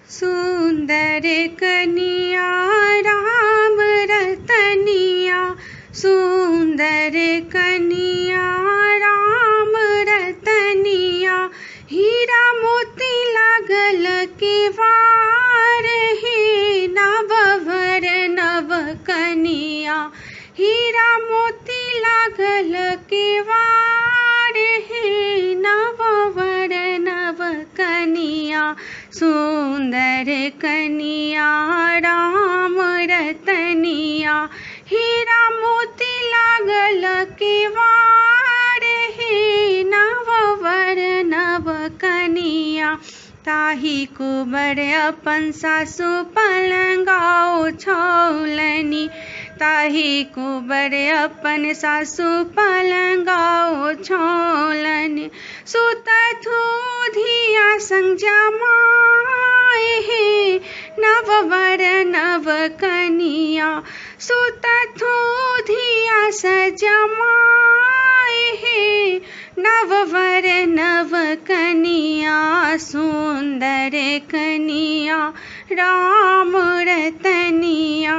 सुंदर कनिया राम रतनिया, सुंदर कनिया राम रतनिया, हीरा मोती लागल केवार हे नववर नव कनिया, हीरा मोती लागल केवार हे नववर नव कनिया, सुंदर कनिया राम रतनिया, हीरा मोती लागल केवार हे नववर नव कनिया, ताही कुबर अपन सासु पलंगाओ छौलनी, ताही कुबर अपन सासु पलंगाओ छौलनी, सुतथु धिया संग जमाए हे नववर नव कनिया, सुतथु धिया सजमाए हे नववर नव कनिया, सुंदर कनिया राम रतनिया,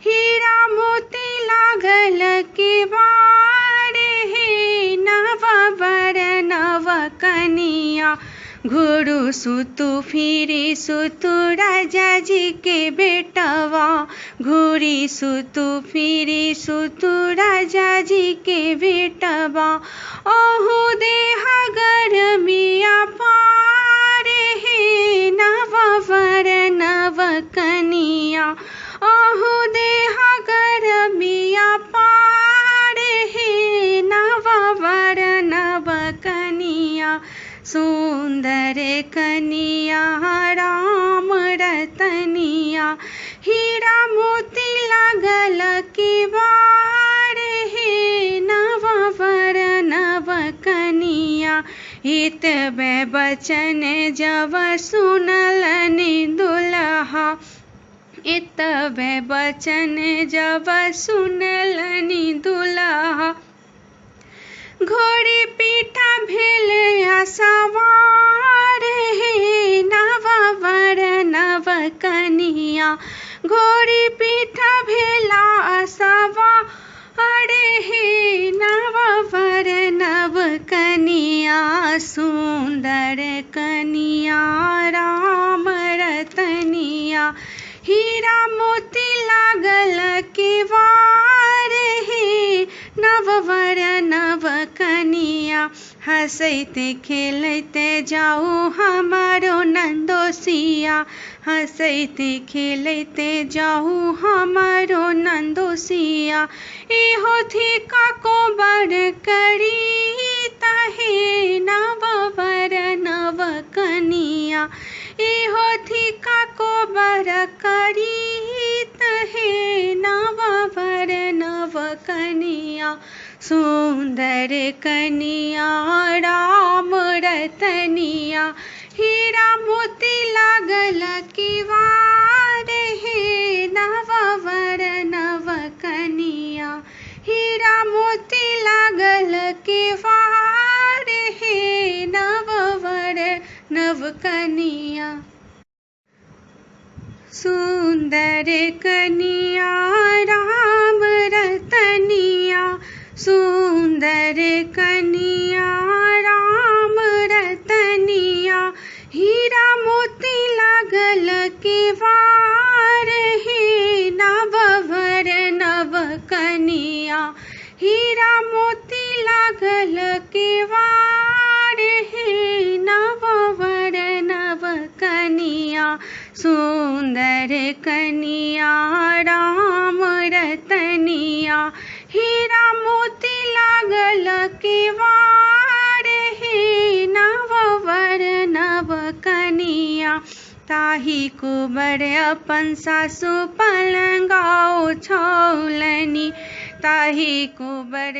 हीरा मोती लागल केवार हे नववर नव कनिया, घुरु सुतु फिरी सुतु राजा जी के बेटवा, घुरी सुतु फिरी सुतु राजा जी के बेटवा, ओहु देहा गरमिया पार हे नववर नव कनिया, ओहु देहा गरमिया पार हे नववर नव कनिया, सुंदर कनिया राम रतनिया, हीरा मोती लागल केवार हे नववर नव कनिया, हित बचन जब सुनलनि दुल्हा, इत बचन जब सुनलनि दुल्हा, घोड़ी पीठा भेल सवार हे नववर नव कनिया, घोड़ी पीठा भेला सवार हे नववर नव कनिया, सुंदर कनिया राम रतनिया, हीरा मोती लागल केवार हे नववर नव कनिया, हंसते खेलते जाऊ हमारो नंदोसिया, हंसते खेलते जाऊ हमारो नंदोसिया, इहो थी का कोबर करी तहे नववर नव कनिया, इहो थी का कोबर करी तहे नववर नव कनिया, सुंदर कनिया राम रतनिया, हीरा मोती लागल केवार हे नववर नव कनिया, हीरा मोती लागल केवार हे नववर नव कनिया, सुंदर कनिया राम रतनिया, सुंदर कनिया राम रतनिया, हीरा मोती लागल केवार हे नववर नव कनिया, हीरा मोती लागल केवार हे नववर नव कनिया, सुंदर कनिया राम रतनिया, हीरा मोती लागल केवार हे नववर नव कनिया, ताही कुबर अपन सासु पलंगाओ छौलनी, ताही कुबर